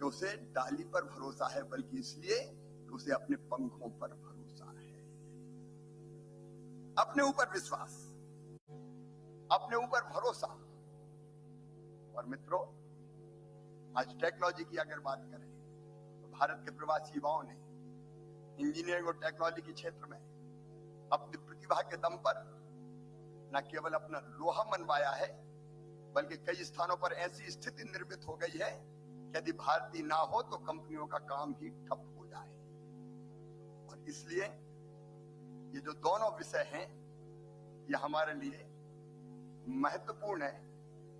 कि उसे डाली पर भरोसा है, बल्कि इसलिए कि उसे अपने पंखों पर भरोसा है। अपने ऊपर विश्वास, अपने ऊपर भरोसा। और मित्रों, आज टेक्नोलॉजी की अगर बात करें तो भारत के प्रवासी युवाओं ने इंजीनियरिंग और टेक्नोलॉजी के क्षेत्र में अपनी प्रतिभा के दम पर न केवल अपना लोहा मनवाया है, बल्कि कई स्थानों पर ऐसी स्थिति निर्मित हो गई है कि यदि भारतीय ना हो तो कंपनियों का काम ही ठप हो जाए। और इसलिए ये जो दोनों विषय हैं, ये हमारे लिए महत्वपूर्ण है,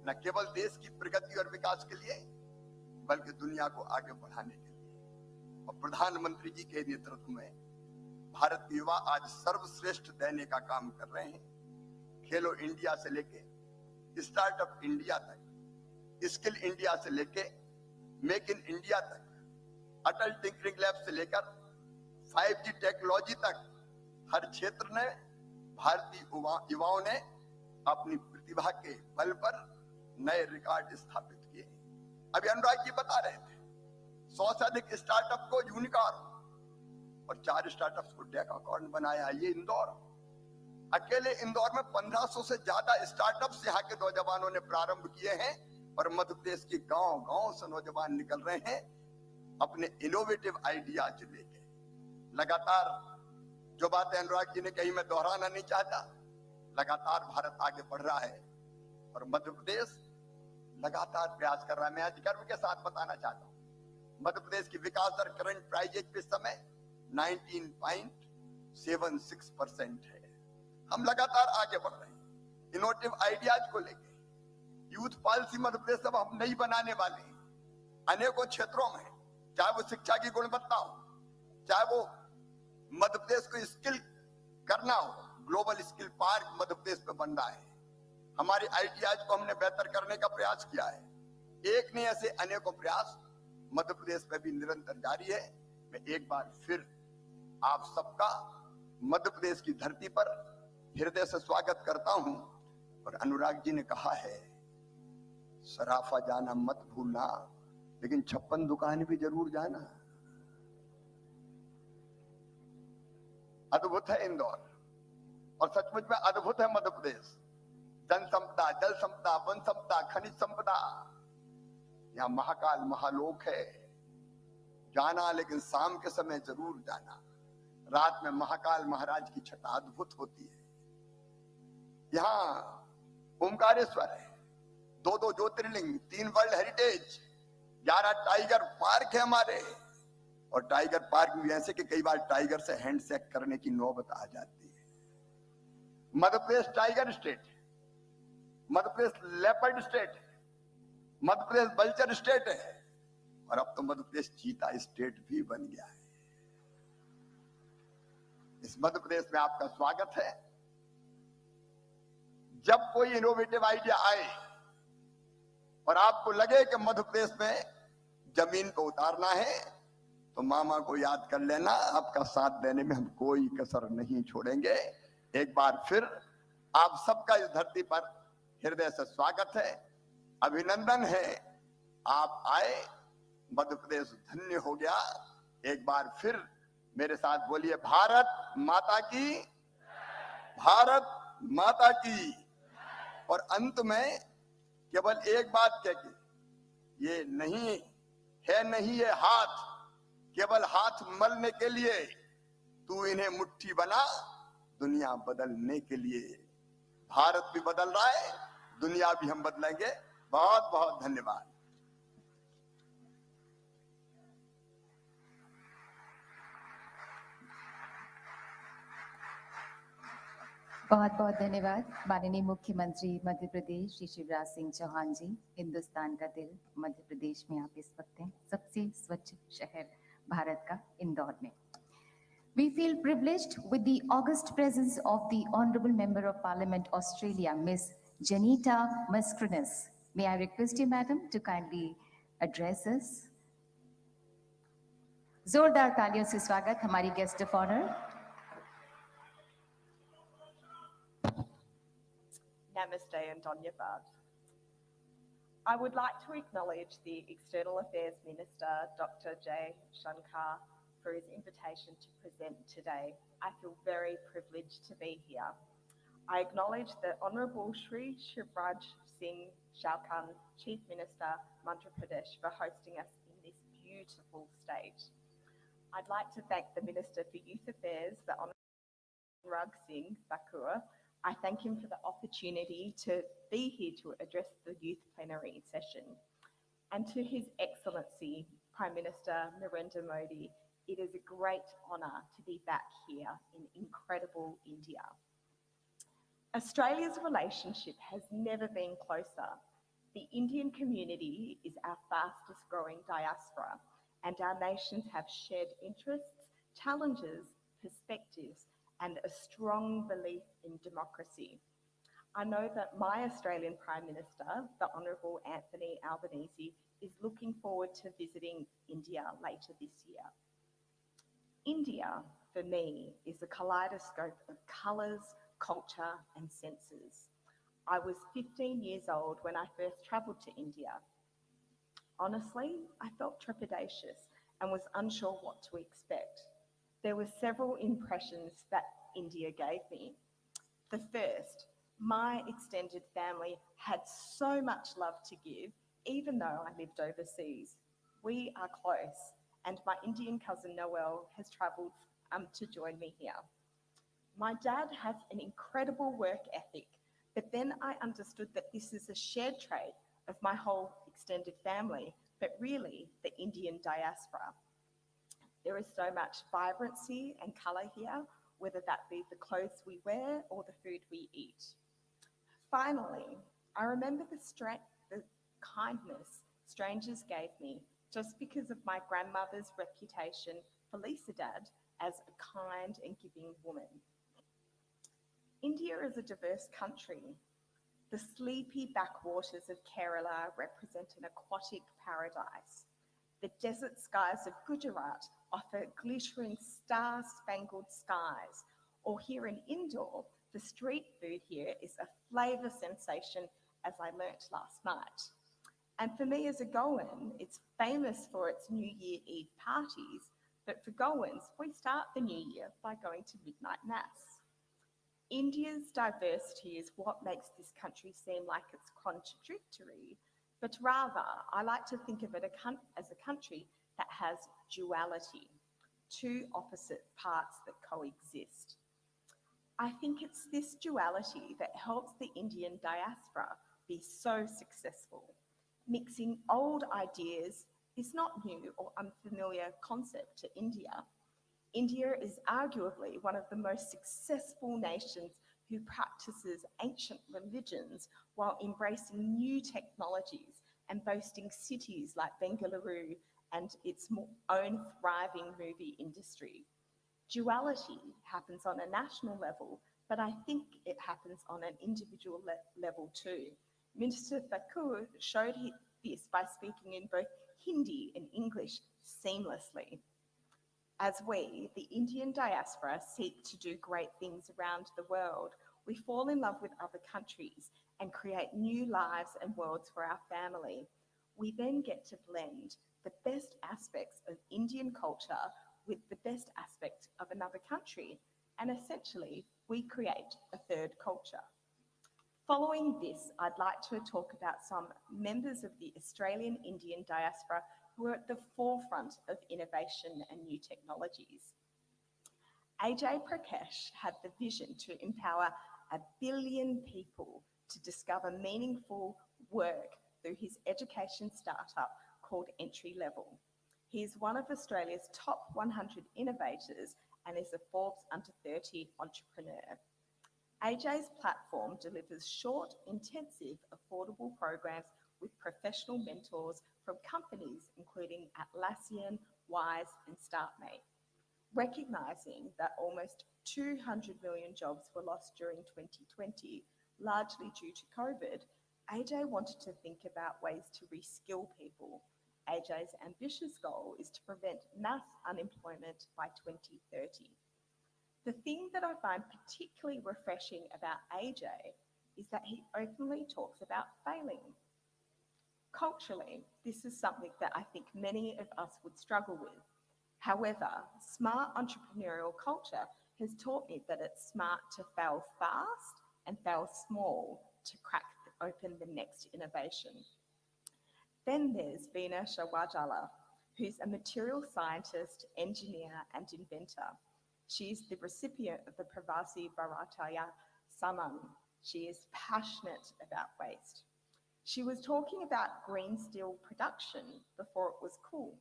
न केवल देश की प्रगति और विकास के लिए, बल्कि दुनिया को आगे बढ़ाने के लिए। और प्रधानमंत्री जी के नेतृत्व में भारत के युवा आज सर्वश्रेष्ठ देने का काम कर रहे हैं। खेलो इंडिया से लेके स्टार्टअप इंडिया तक, स्किल इंडिया से लेके मेक इन इंडिया तक, अटल टिंकरिंग लैब से लेकर 5G टेक्नोलॉजी तक, हर क्षेत्र में भारतीय युवाओं ने अपनी प्रतिभा के बल पर नए रिकॉर्ड स्थापित किए। अभी अनुराग जी बता रहे थे 100 से अधिक स्टार्टअप को यूनिकॉर्न और 4 स्टार्टअप्स को डेकाकॉर्न बनाया। ये इंदौर, अकेले इंदौर में 1500 से ज्यादा स्टार्टअप्स यहाँ के नौजवानों ने प्रारंभ किए हैं। और मध्य प्रदेश के गांव-गांव से नौजवान निकल रहे हैं अपने इनोवेटिव आइडियाज लेके। लगातार जो बातें अनुराग जी ने कही मैं दोहराना नहीं चाहता, लगातार भारत आगे बढ़ रहा है और मध्य प्रदेश लगातार प्रयास कर रहा है। मैं आज गर्व के साथ बताना चाहता हूँ, मध्य प्रदेश की विकास दर करंट प्राइजेज पे समय 19.76% है। हम लगातार आगे बढ़ रहे हैं इनोवेटिव आइडियाज को लेके। यूथ पॉलिसी मध्य प्रदेश अब हम नहीं बनाने वाले हैं। अनेकों क्षेत्रों में, चाहे वो शिक्षा की गुणवत्ता हो, चाहे वो मध्य प्रदेश को स्किल करना हो, global skill park Madhya Pradesh में बन रहा है। हमारी आइडियाज को हमने बेहतर करने का प्रयास किया है। एक नहीं, ऐसे अनेकों प्रयास मध्य प्रदेश में भी निरंतर जारी है। मैं एक बार फिर आप सबका मध्य प्रदेश की धरती पर हृदय से स्वागत करता हूं। और अनुराग जी ने कहा है सराफा जाना मत भूलना, लेकिन 56 दुकान भी जरूर जाना। अद्भुत है इंदौर और सचमुच में अद्भुत है मध्य प्रदेश। जन संपदा, जल संपदा, वन संपदा, खनिज संपदा, यहाँ महाकाल महालोक है। जाना, लेकिन शाम के समय जरूर जाना। रात में महाकाल महाराज की छटा अद्भुत होती है। यहाँ ओमकारेश्वर है, 2 ज्योतिर्लिंग, 3 वर्ल्ड हेरिटेज, 11 टाइगर पार्क है हमारे। और टाइगर पार्क भी ऐसे कि कई बार टाइगर से हैंडशेक करने की नौबत आ जाती है। मध्य प्रदेश टाइगर स्टेट है, मध्य प्रदेश लेपर्ड स्टेट है, मध्य प्रदेश बल्चर स्टेट है, और अब तो मध्य प्रदेश चीता स्टेट भी बन गया है। इस मध्य प्रदेश में आपका स्वागत है। जब कोई इनोवेटिव आइडिया आए और आपको लगे कि मध्य प्रदेश में जमीन को उतारना है, तो मामा को याद कर लेना, आपका साथ देने में हम कोई कसर नहीं छोड़ेंगे। एक बार फिर आप सबका इस धरती पर हृदय से स्वागत है, अभिनंदन है। आप आए, मध्य प्रदेश धन्य हो गया। एक बार फिर मेरे साथ बोलिए भारत माता की, भारत माता की। और अंत में केवल एक बात कह के, ये नहीं ये हाथ केवल हाथ मलने के लिए, तू इन्हें मुट्ठी बना दुनिया बदलने के लिए। भारत भी बदल रहा है, दुनिया भी हम बदलेंगे। बहुत बहुत धन्यवाद। बहुत बहुत धन्यवाद माननीय मुख्यमंत्री मध्य प्रदेश श्री शिवराज सिंह चौहान जी। हिंदुस्तान का दिल मध्य प्रदेश में आप इस वक्त हैं, सबसे स्वच्छ शहर भारत का इंदौर में। We feel privileged with the august presence of the Honorable Member of Parliament Australia, Ms. Janita Mascarenhas. May I request you, Madam, to kindly address us. जोरदार तालियों से स्वागत हमारी guest of honour. Namaste and Dhanyavad. I would like to acknowledge the External Affairs Minister, Dr. Jay Shankar, for his invitation to present today. I feel very privileged to be here. I acknowledge the Honourable Shri Shivraj Singh Chouhan, Chief Minister, Madhya Pradesh, for hosting us in this beautiful state. I'd like to thank the Minister for Youth Affairs, the Honourable Shivraj Singh Chouhan. I thank him for the opportunity to be here to address the youth plenary session. And to His Excellency, Prime Minister Narendra Modi, it is a great honour to be back here in incredible India. Australia's relationship has never been closer. The Indian community is our fastest growing diaspora, and our nations have shared interests, challenges, perspectives, and a strong belief in democracy. I know that my Australian Prime Minister, the Honourable Anthony Albanese, is looking forward to visiting India later this year. India, for me, is a kaleidoscope of colours, culture and senses. I was 15 years old when I first travelled to India. Honestly, I felt trepidatious and was unsure what to expect. There were several impressions that India gave me. The first, my extended family had so much love to give, even though I lived overseas. We are close, and my Indian cousin Noel has travelled to join me here. My dad has an incredible work ethic, but then I understood that this is a shared trait of my whole extended family, but really the Indian diaspora. There is so much vibrancy and colour here, whether that be the clothes we wear or the food we eat. Finally, I remember the kindness strangers gave me just because of my grandmother's reputation for Lisa Dad as a kind and giving woman. India is a diverse country. The sleepy backwaters of Kerala represent an aquatic paradise. The desert skies of Gujarat offer glittering star-spangled skies, or here in Indore, the street food here is a flavour sensation, as I learnt last night. And for me as a Goan, it's famous for its New Year Eve parties, but for Goans, we start the new year by going to midnight mass. India's diversity is what makes this country seem like it's contradictory, but rather I like to think of it as a country that has duality, two opposite parts that coexist. I think it's this duality that helps the Indian diaspora be so successful. Mixing old ideas is not new or unfamiliar concept to India. India is arguably one of the most successful nations who practices ancient religions while embracing new technologies and boasting cities like Bengaluru and its own thriving movie industry. Duality happens on a national level, but I think it happens on an individual level too. Minister Thakur showed this by speaking in both Hindi and English seamlessly. As we, the Indian diaspora, seek to do great things around the world, we fall in love with other countries and create new lives and worlds for our family. We then get to blend the best aspects of Indian culture with the best aspects of another country, and essentially we create a third culture. Following this, I'd like to talk about some members of the Australian Indian diaspora who are at the forefront of innovation and new technologies. Ajay Prakash had the vision to empower 1 billion people to discover meaningful work through his education startup called Entry Level. He is one of Australia's top 100 innovators and is a Forbes Under 30 entrepreneur. Ajay's platform delivers short, intensive, affordable programs with professional mentors from companies including Atlassian, Wise and StartMate. Recognising that almost 200 million jobs were lost during 2020, largely due to COVID, Ajay wanted to think about ways to reskill people. Ajay's ambitious goal is to prevent mass unemployment by 2030. The thing that I find particularly refreshing about Ajay is that he openly talks about failing. Culturally, this is something that I think many of us would struggle with. However, smart entrepreneurial culture has taught me that it's smart to fail fast and fail small to crack open the next innovation. Then there's Veena Shawajala, who's a material scientist, engineer, and inventor. She is the recipient of the Pravasi Bharataya Samman. She is passionate about waste. She was talking about green steel production before it was cool.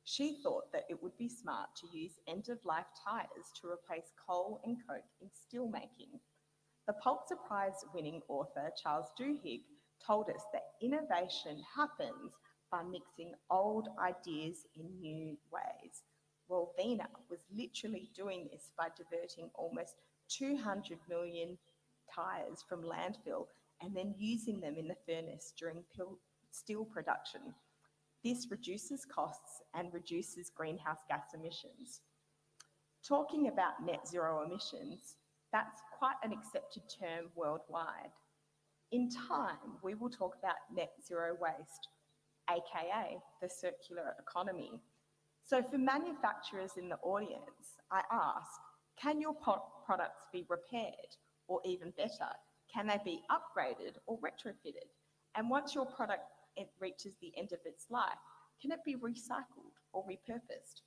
She thought that it would be smart to use end-of-life tires to replace coal and coke in steelmaking. The Pulitzer Prize-winning author Charles Duhigg told us that innovation happens by mixing old ideas in new ways. Well, Veena was literally doing this by diverting almost 200 million tires from landfill and then using them in the furnace during steel production. This reduces costs and reduces greenhouse gas emissions. Talking about net zero emissions, that's quite an accepted term worldwide. In time, we will talk about net zero waste, aka the circular economy. So for manufacturers in the audience, I ask, can your products be repaired? Or even better, can they be upgraded or retrofitted? And once your product reaches the end of its life, can it be recycled or repurposed?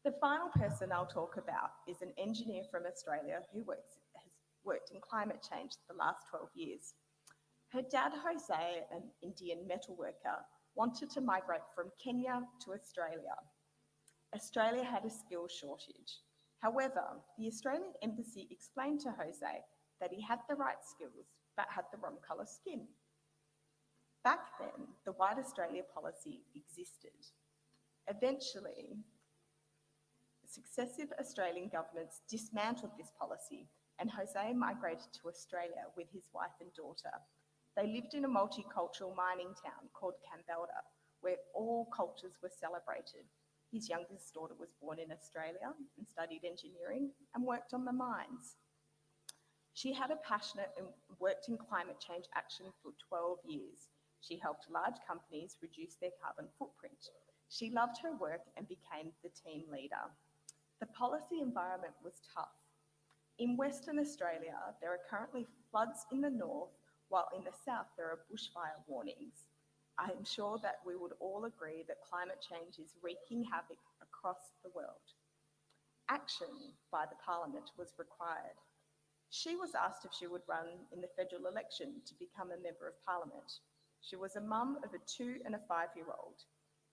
The final person I'll talk about is an engineer from Australia who has worked in climate change the last 12 years. Her dad, Jose, an Indian metalworker, wanted to migrate from Kenya to Australia. Australia had a skills shortage. However, the Australian embassy explained to Jose that he had the right skills but had the wrong colour skin. Back then, the White Australia policy existed. Eventually, successive Australian governments dismantled this policy and Jose migrated to Australia with his wife and daughter. They lived in a multicultural mining town called Kambalda, where all cultures were celebrated. His youngest daughter was born in Australia and studied engineering and worked on the mines. She had a passionate and worked in climate change action for 12 years. She helped large companies reduce their carbon footprint. She loved her work and became the team leader. The policy environment was tough. In Western Australia, there are currently floods in the north, while in the south there are bushfire warnings. I am sure that we would all agree that climate change is wreaking havoc across the world. Action by the Parliament was required. She was asked if she would run in the federal election to become a Member of Parliament. She was a mum of a 2- and 5-year-old.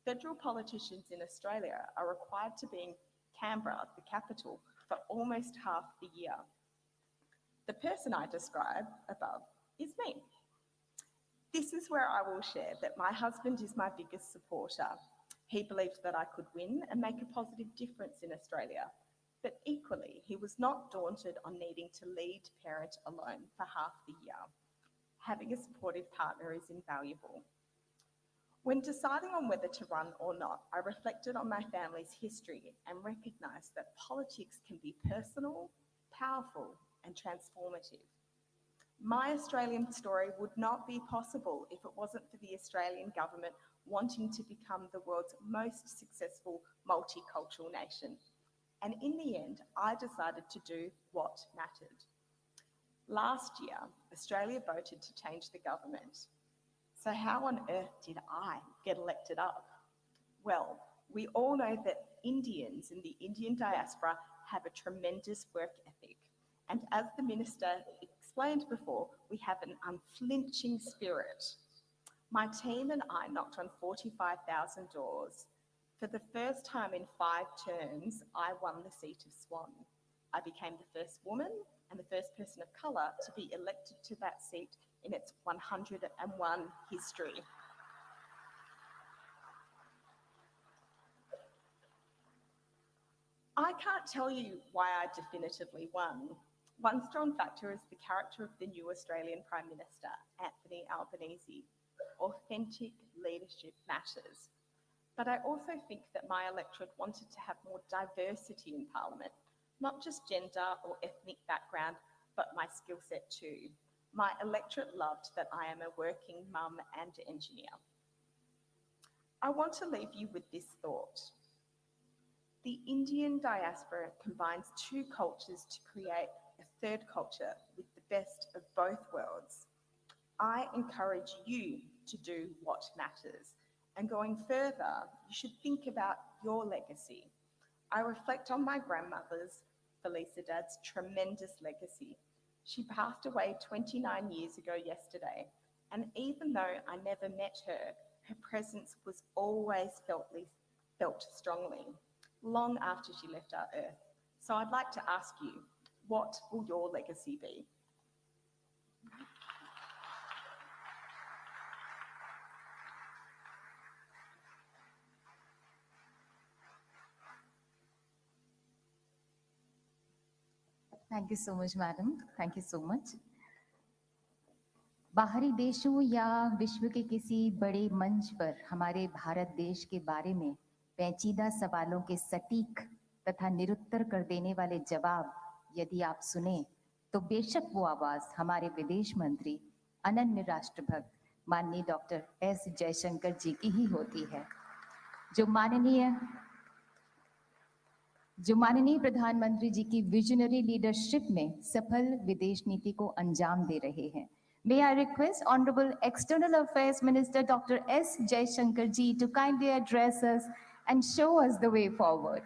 Federal politicians in Australia are required to be in Canberra, the capital, for almost half the year. The person I describe above is me. This is where I will share that my husband is my biggest supporter. He believed that I could win and make a positive difference in Australia, but equally, he was not daunted on needing to lead parent alone for half the year. Having a supportive partner is invaluable. When deciding on whether to run or not, I reflected on my family's history and recognised that politics can be personal, powerful, and transformative. My Australian story would not be possible if it wasn't for the Australian government wanting to become the world's most successful multicultural nation. And in the end, I decided to do what mattered. Last year, Australia voted to change the government. So how on earth did I get elected up? Well, we all know that Indians in the Indian diaspora have a tremendous work ethic. And as the Minister explained before, we have an unflinching spirit. My team and I knocked on 45,000 doors. For the first time in 5 terms, I won the seat of Swan. I became the first woman and the first person of colour to be elected to that seat in its 101 history. I can't tell you why I definitively won. One strong factor is the character of the new Australian Prime Minister, Anthony Albanese. Authentic leadership matters. But I also think that my electorate wanted to have more diversity in Parliament, not just gender or ethnic background, but my skill set too. My electorate loved that I am a working mum and engineer. I want to leave you with this thought. The Indian diaspora combines two cultures to create a third culture with the best of both worlds. I encourage you to do what matters. And going further, you should think about your legacy. I reflect on my grandmother's, Felicidad's, tremendous legacy. She passed away 29 years ago yesterday, and even though I never met her, her presence was always felt strongly, long after she left our earth. So I'd like to ask you, what will your legacy be? Thank you so much, madam. Thank you so much. बाहरी देशों या विश्व के किसी बड़े मंच पर हमारे भारत देश के बारे में पेचीदा सवालों के सटीक तथा निरुत्तर कर देने वाले जवाब यदि आप सुने तो बेशक वो आवाज हमारे विदेश मंत्री अनन्य राष्ट्रभक्त माननीय डॉक्टर एस जयशंकर जी की ही होती है, जो माननीय प्रधानमंत्री जी की विजनरी लीडरशिप में सफल विदेश नीति को अंजाम दे रहे हैं. May I request Honorable External Affairs Minister Dr. S. Jaishankar ji to kindly address us and show us the way forward.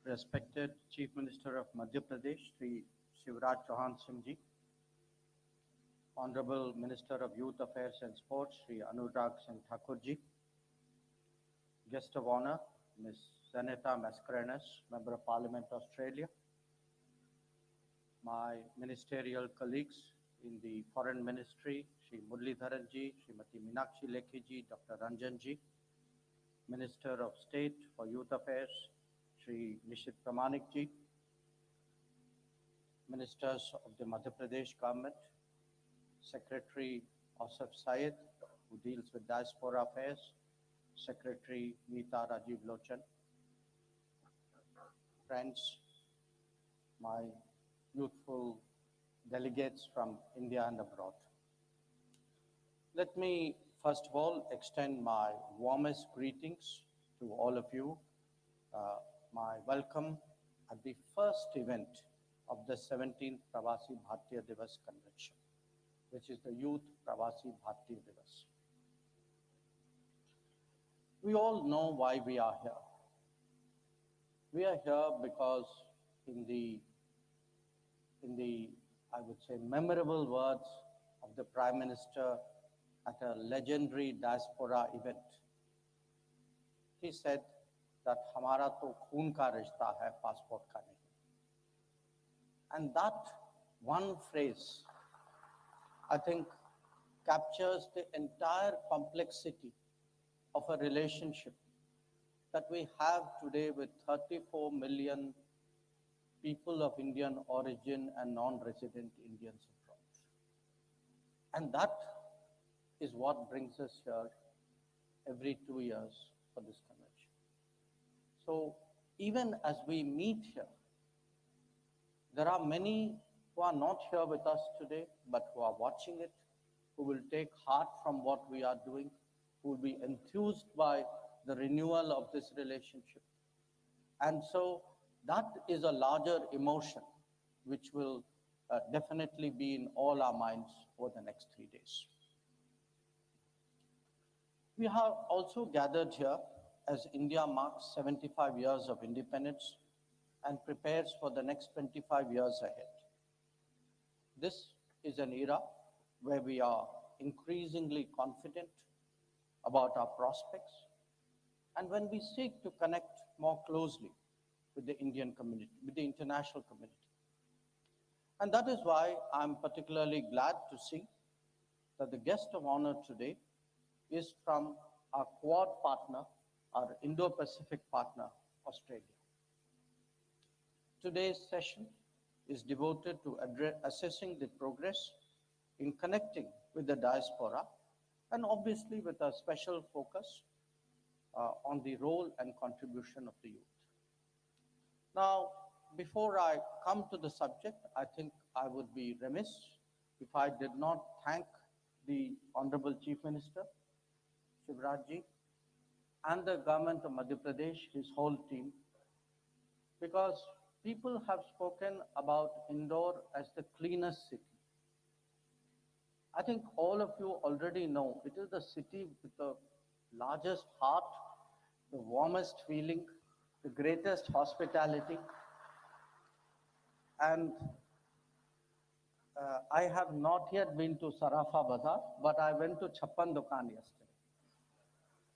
Respected Chief Minister of Madhya Pradesh, Sri Shivraj Singh Chouhan, Honorable Minister of Youth Affairs and Sports, Sri Anurag Singh Thakur ji, Guest of Honor, Ms. Zaneta Mascarenhas, Member of Parliament, Australia, my ministerial colleagues in the Foreign Ministry, Sri Muralidharan ji, Srimati Meenakshi Lekhi ji, Dr. Ranjan ji, Minister of State for Youth Affairs, Sri Nishit Pramanik ji, Ministers of the Madhya Pradesh government, Secretary Asif Syed, who deals with diaspora affairs, Secretary Neeta Rajiv Lochan, friends, my youthful delegates from India and abroad. Let me first of all extend my warmest greetings to all of you. My welcome at the first event of the 17th Pravasi Bharatiya Divas Convention, which is the Youth Pravasi Bharatiya Divas. We all know why we are here. We are here because in the I would say memorable words of the Prime Minister at a legendary diaspora event, he said that हमारा तो खून का रिश्ता है, passport का नहीं. And that one phrase, I think, captures the entire complexity of a relationship that we have today with 34 million people of Indian origin and non-resident Indians abroad. And that is what brings us here every 2 years for this convention. So even as we meet here, there are many who are not here with us today, but who are watching it, who will take heart from what we are doing, who will be enthused by the renewal of this relationship. And so that is a larger emotion which will definitely be in all our minds over the next 3 days. We have also gathered here as India marks 75 years of independence and prepares for the next 25 years ahead. This is an era where we are increasingly confident about our prospects, and when we seek to connect more closely with the Indian community, with the international community. And that is why I'm particularly glad to see that the guest of honor today is from our Quad partner, our Indo-Pacific partner, Australia. Today's session is devoted to assessing the progress in connecting with the diaspora, and obviously with a special focus on the role and contribution of the youth. Now, before I come to the subject, I think I would be remiss if I did not thank the Honorable Chief Minister, Shivraj Ji, and the government of Madhya Pradesh, his whole team, because people have spoken about Indore as the cleanest city. I think all of you already know it is the city with the largest heart, the warmest feeling, the greatest hospitality. And I have not yet been to Sarafa Bazaar, but I went to Chappan Dukan yesterday.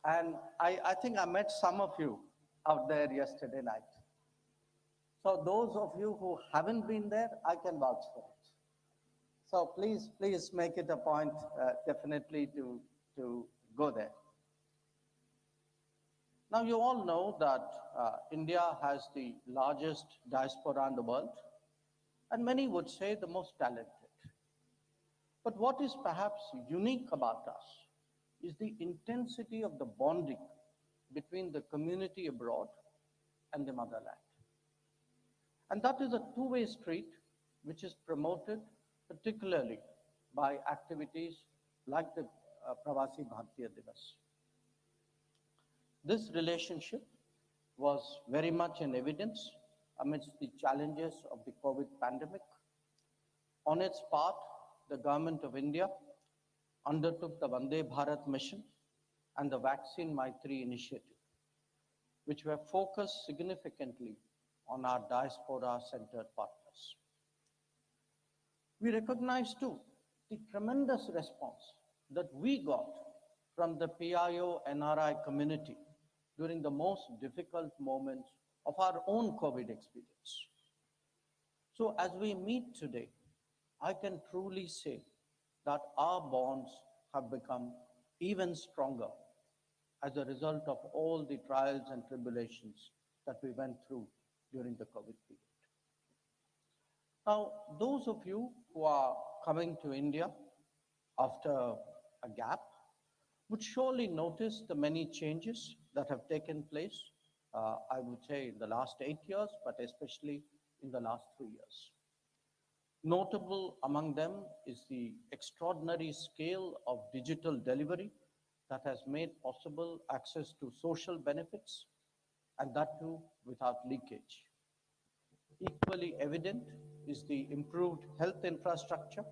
And I think I met some of you out there yesterday night. So those of you who haven't been there, I can vouch for it. So please make it a point definitely to go there. Now you all know that India has the largest diaspora in the world, and many would say the most talented. But what is perhaps unique about us is the intensity of the bonding between the community abroad and the motherland. And that is a two-way street which is promoted particularly by activities like the Pravasi Bharatiya Divas. This relationship was very much in evidence amidst the challenges of the COVID pandemic. On its part, the Government of India undertook the Vande Bharat mission and the Vaccine Maitri initiative, which were focused significantly on our diaspora-centered partners. We recognize too the tremendous response that we got from the PIO NRI community during the most difficult moments of our own COVID experience. So as we meet today, I can truly say that our bonds have become even stronger as a result of all the trials and tribulations that we went through during the COVID period. Now, those of you who are coming to India after a gap would surely notice the many changes that have taken place, I would say in the last 8 years, but especially in the last 3 years. Notable among them is the extraordinary scale of digital delivery that has made possible access to social benefits, and that too without leakage. Equally evident is the improved health infrastructure,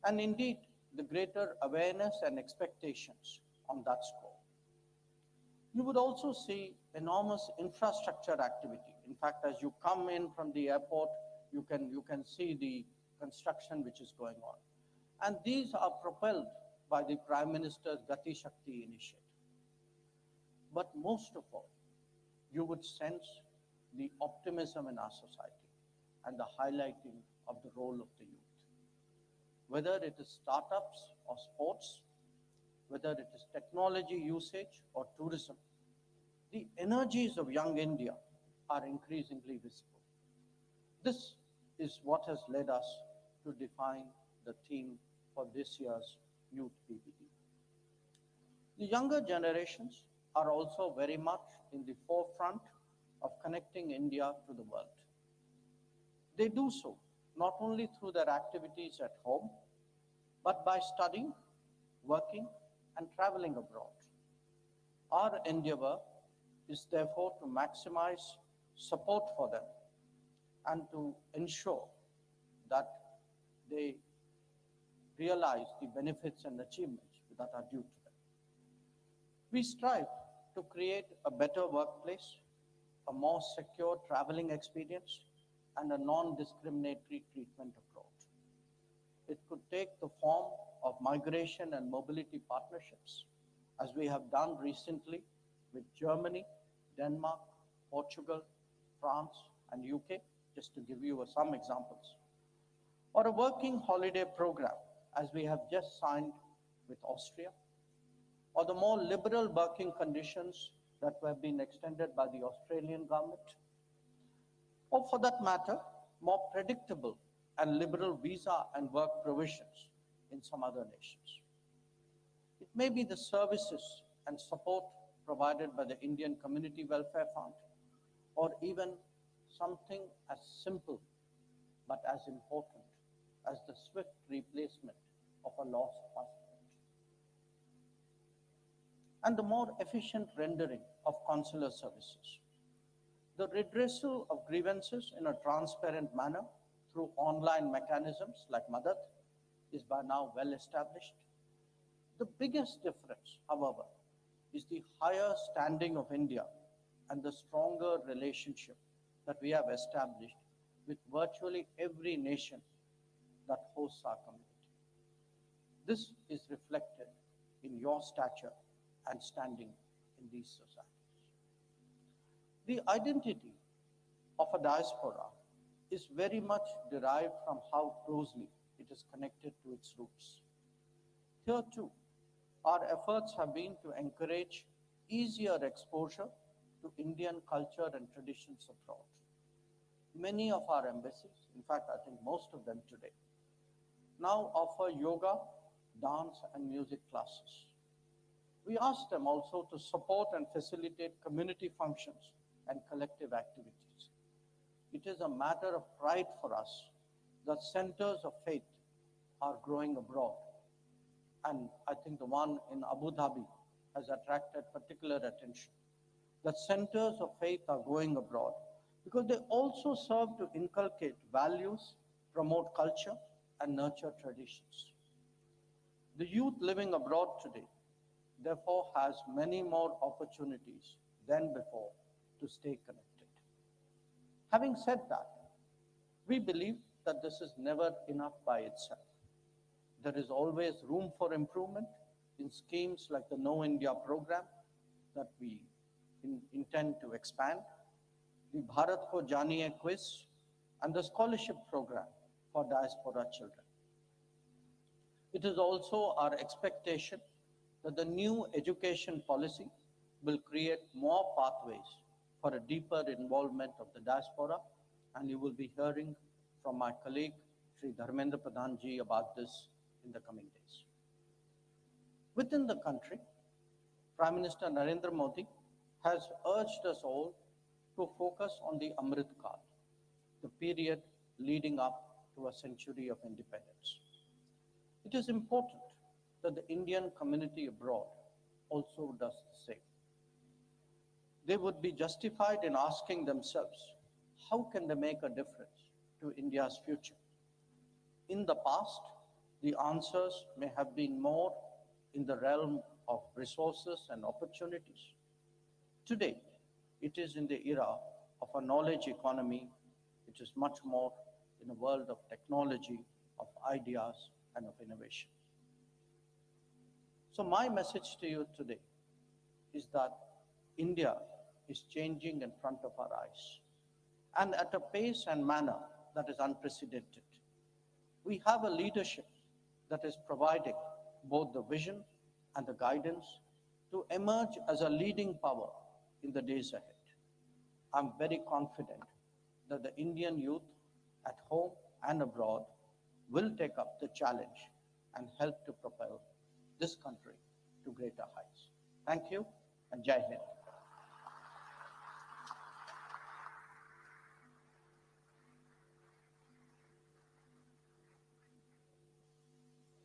and indeed the greater awareness and expectations on that score. You would also see enormous infrastructure activity. In fact, as you come in from the airport, you can see the construction which is going on. And these are propelled by the Prime Minister's Gati Shakti initiative. But most of all, you would sense the optimism in our society and the highlighting of the role of the youth. Whether it is startups or sports, whether it is technology usage or tourism, the energies of young India are increasingly visible. This is what has led us to define the theme for this year's Youth PPT. The younger generations are also very much in the forefront of connecting India to the world. They do so not only through their activities at home, but by studying, working, and traveling abroad. Our endeavor is therefore to maximize support for them and to ensure that they realize the benefits and achievements that are due to them. We strive to create a better workplace, a more secure traveling experience, and a non-discriminatory treatment abroad. It could take the form of migration and mobility partnerships, as we have done recently with Germany, Denmark, Portugal, France, and UK, just to give you some examples. Or a working holiday program, as we have just signed with Austria, or the more liberal working conditions that have been extended by the Australian government. or for that matter, more predictable and liberal visa and work provisions in some other nations. It may be the services and support provided by the Indian Community Welfare Fund, or even something as simple but as important as the swift replacement of a lost passport, and the more efficient rendering of consular services. The redressal of grievances in a transparent manner through online mechanisms like Madhya is by now well established. The biggest difference, however, is the higher standing of India and the stronger relationship that we have established with virtually every nation that hosts our community. This is reflected in your stature and standing in these societies. The identity of a diaspora is very much derived from how closely it is connected to its roots. Here too, our efforts have been to encourage easier exposure to Indian culture and traditions abroad. Many of our embassies, in fact, I think most of them today, now offer yoga, dance, and music classes. We ask them also to support and facilitate community functions and collective activities. It is a matter of pride for us that centers of faith are growing abroad. And I think the one in Abu Dhabi has attracted particular attention. That centers of faith are going abroad because they also serve to inculcate values, promote culture, and nurture traditions. The youth living abroad today, therefore, has many more opportunities than before to stay connected. Having said that, we believe that this is never enough by itself. There is always room for improvement in schemes like the Know India program that we intend to expand, the Bharat Ko Janiye quiz, and the scholarship program for diaspora children. It is also our expectation that the new education policy will create more pathways for a deeper involvement of the diaspora, and you will be hearing from my colleague, Sri Dharmendra Pradhan ji, about this in the coming days. Within the country, Prime Minister Narendra Modi has urged us all to focus on the Amrit Kal, the period leading up to a century of independence. It is important that the Indian community abroad also does the same. They would be justified in asking themselves, how can they make a difference to India's future? In the past, the answers may have been more in the realm of resources and opportunities. Today, it is in the era of a knowledge economy. It is much more in a world of technology, of ideas, and of innovation. So my message to you today is that India is changing in front of our eyes, and at a pace and manner that is unprecedented. We have a leadership that is providing both the vision and the guidance to emerge as a leading power in the days ahead. I'm very confident that the Indian youth at home and abroad will take up the challenge and help to propel this country to greater heights. Thank you, and Jai Hind.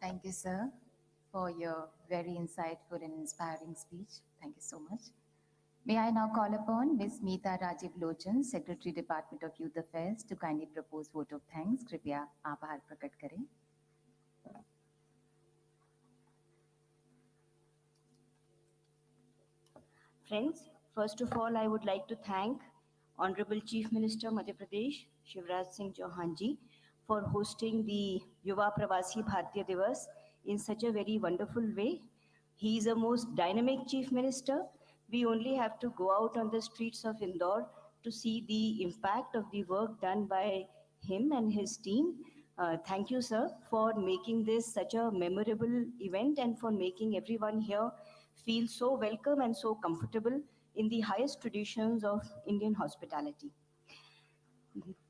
Thank you, sir, for your very insightful and inspiring speech. Thank you so much. May I now call upon Ms. Meeta Rajiv Lochan, Secretary, Department of Youth Affairs, to kindly propose vote of thanks. कृपया आभार प्रकट करें. Friends, first of all, I would like to thank Honorable Chief Minister Madhya Pradesh, Shivraj Singh Chouhan ji, for hosting the Yuva Pravasi Bharatiya Divas in such a very wonderful way. He is a most dynamic Chief Minister. We only have to go out on the streets of Indore to see the impact of the work done by him and his team. Thank you, sir, for making this such a memorable event and for making everyone here feel so welcome and so comfortable in the highest traditions of Indian hospitality.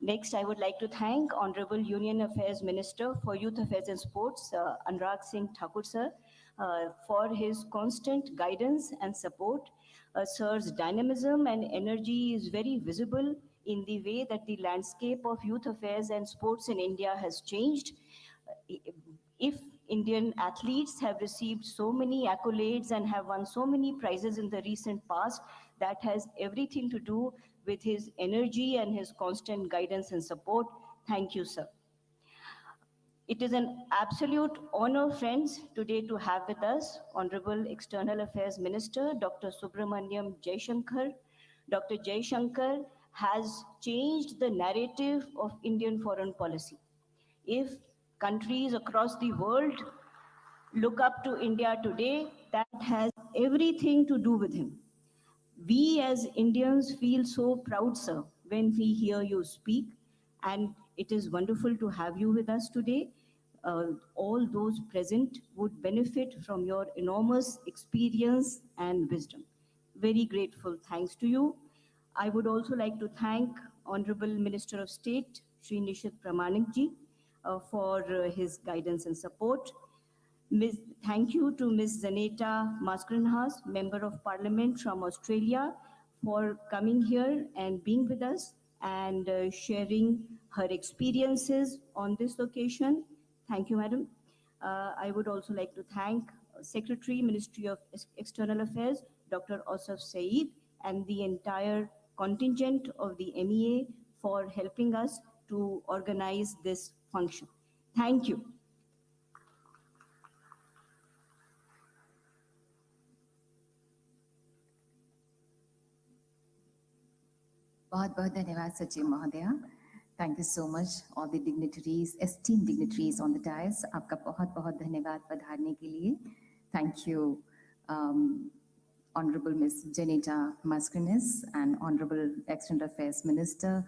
Next, I would like to thank Honorable Union Affairs Minister for Youth Affairs and Sports, Anurag Singh Thakur sir, for his constant guidance and support. Sir's dynamism and energy is very visible in the way that the landscape of youth affairs and sports in India has changed. If Indian athletes have received so many accolades and have won so many prizes in the recent past, that has everything to do with his energy and his constant guidance and support. Thank you, sir. It is an absolute honor, friends, today to have with us Honorable External Affairs Minister, Dr. Subramaniam Jaishankar. Dr. Jaishankar has changed the narrative of Indian foreign policy. If countries across the world look up to India today, that has everything to do with him. We as Indians feel so proud, sir, when we hear you speak, and it is wonderful to have you with us today. All those present would benefit from your enormous experience and wisdom. Very grateful. Thanks to you. I would also like to thank Honorable Minister of State, Shri Nishit Pramanik ji, for his guidance and support. Thank you to Ms. Zaneta Mascarenhas, Member of Parliament from Australia, for coming here and being with us and sharing her experiences on this occasion. Thank you, Madam. I would also like to thank Secretary, Ministry of External Affairs, Dr. Asaf Saeed, and the entire contingent of the MEA for helping us to organize this function. Thank you. बहुत बहुत धन्यवाद सचिव महोदया. Thank you so much all the dignitaries, esteemed dignitaries on the dais. आपका बहुत बहुत धन्यवाद पधारने के लिए. Thank you, Honorable Ms. Janita Mascarenhas and Honorable External Affairs Minister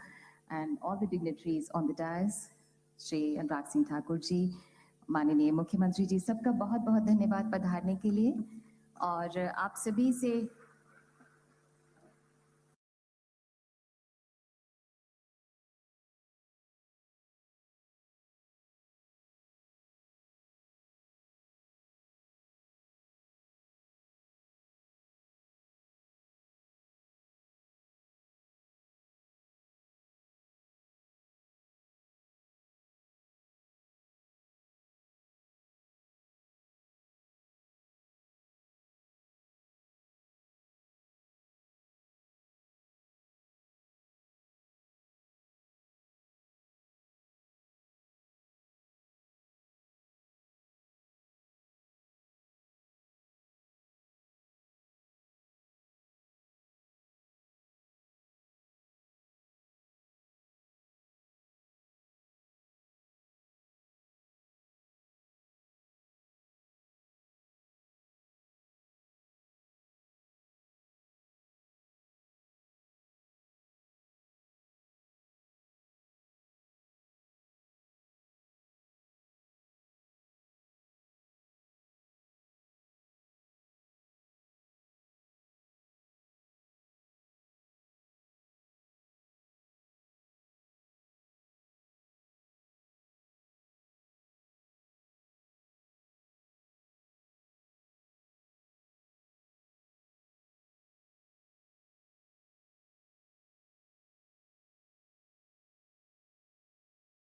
and all the dignitaries on the dais, Shri Anurag Singh Thakur ji, माननीय मुख्यमंत्री जी, सबका बहुत बहुत धन्यवाद पधारने के लिए. और आप सभी से